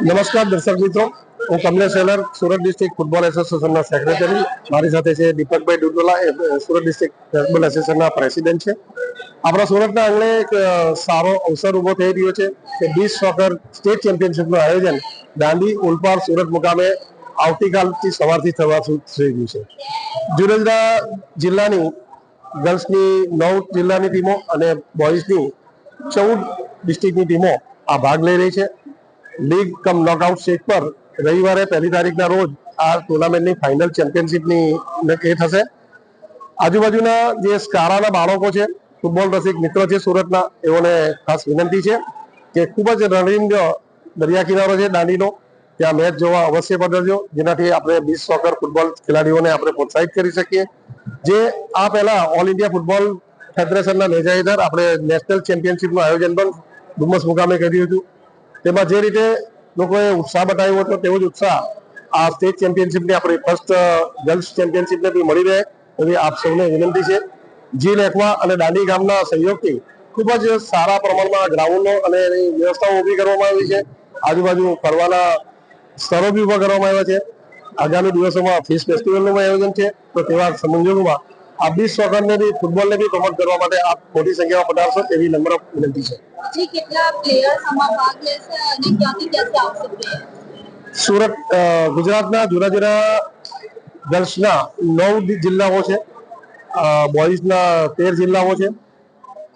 નમસ્કાર દર્શક મિત્રો, હું Kamlesh seller, Surat district football એસોસિએશનના સેક્રેટરી. મારી સાથે છે દીપકભાઈ ડુડોલા, સુરત ડિસ્ટ્રિક્ટ ફૂટબોલ એસોસિએશનના પ્રેસિડેન્ટ છે. આપણા સુરતના આંગણે એક સારો અવસર ઉભો થઈ રહ્યો છે કે બીચ સોકર સ્ટેટ ચેમ્પિયનશિપનું આયોજન દાંડી ઉલપાડ સુરત મુકામે આવતીકાલથી સવારથી થવા થઈ રહ્યું છે. જુદા જુદા જિલ્લાની ગર્લ્સની 9 જિલ્લાની ટીમો અને બોયઝની 14 ડિસ્ટ્રિક્ટની ટીમો આ ભાગ લઈ રહી છે. લીગ કમ નોકઆઉટ સ્ટેજ પર રવિવારે 1 તારીખના રોજ આ ટુર્નામેન્ટની ફાઇનલ ચેમ્પિયનશિપની એ થશે. આજુબાજુના જે સ્કારાના બાળકો છે, ફૂટબોલ રસિક મિત્રો છે સુરતના, એઓને ખાસ વિનંતી છે કે ખૂબ જ રણીંગ દરિયા કિનારો છે દાંડીનો, ત્યાં મેચ જોવા અવશ્ય પધારજો, જેનાથી આપણે બીચ સોકર ફૂટબોલ ખેલાડીઓને આપણે પ્રોત્સાહિત કરી શકીએ. જે આ પહેલા ઓલ ઇન્ડિયા ફૂટબોલ ફેડરેશનના નેજા હેઠળ આપણે નેશનલ ચેમ્પિયનશિપનું આયોજન પણ ડુમસ મુકામે કર્યું હતું. તેમાં જે રીતે લોકોએ ઉત્સાહ બતાવ્યો હતો તેવો જ ઉત્સાહ આ સ્ટેટ ચેમ્પિયનશિપની આપણી ફર્સ્ટ ગર્લ્સ ચેમ્પિયનશિપને બી મળી રહે એવી આપ સૌને વિનંતી છે. જી લેખવા અને દાંડી ગામના સહયોગથી ખૂબ જ સારા પ્રમાણમાં ગ્રાઉન્ડો અને એની વ્યવસ્થાઓ ઊભી કરવામાં આવી છે. આજુબાજુ ફરવાના સ્થળો બી ઊભા કરવામાં આવ્યા છે. આગામી દિવસોમાં ફિશ ફેસ્ટિવલનું આયોજન છે, તો તેવા સંજોગોમાં આ બીચ સોકરને બી ફૂટબોલને બી પ્રમોટ કરવા માટે આપ મોટી સંખ્યામાં પધારશો તેવી નમ્ર વિનંતી છે. સુરત ગુજરાતના જુદા જુદા ગર્લ્સના 9 જિલ્લાઓ છે, બોયઝના 13 જિલ્લાઓ છે,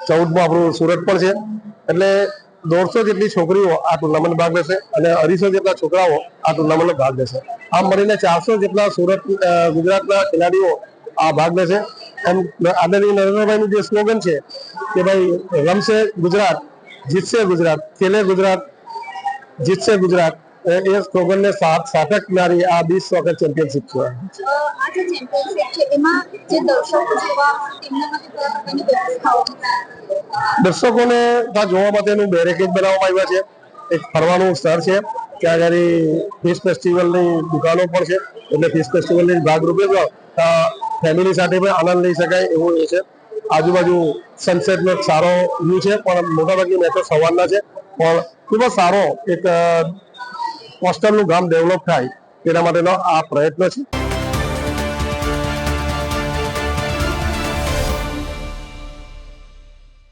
14માં આપણું સુરત પણ છે. એટલે 150 જેટલી છોકરીઓ આ ટુર્નામેન્ટ ભાગ લેશે અને 250 જેટલા છોકરાઓ આ ટુર્નામેન્ટમાં ભાગ લેશે. આમ મળીને 400 જેટલા સુરત ગુજરાતના ખેલાડીઓ આ ભાગ લેશે. એમ આદરણીય નરેન્દ્રભાઈનું જે સ્લોગન છે કે ભાઈ રમશે ગુજરાત, જીતશે ગુજરાત, ખેલે ગુજરાત, જીતશે ગુજરાત, એ સ્લોગનને સાર્થકનારી આ બીચ સોકર ચેમ્પિયનશિપ છે. દર્શકોને જોવા માટેનું બેરેકેજ બનાવવામાં આવ્યા છે. એક ફરવાનું સ્થળ છે, ત્યાં આગળ ફિશ ફેસ્ટિવલની દુકાનો પણ છે, એટલે ફિશ ફેસ્ટિવલની ભાગરૂપે ફેમિલી સાથે પણ આનંદ લઈ શકાય એવું એ છે. આજુબાજુ સનસેટનો સારો વ્યૂ છે, પણ મોટાભાગની મેચો સવારના છે. પણ ખૂબ જ સારો એક કોસ્ટલનું ગામ ડેવલપ થાય તેના માટેનો આ પ્રયત્ન છે.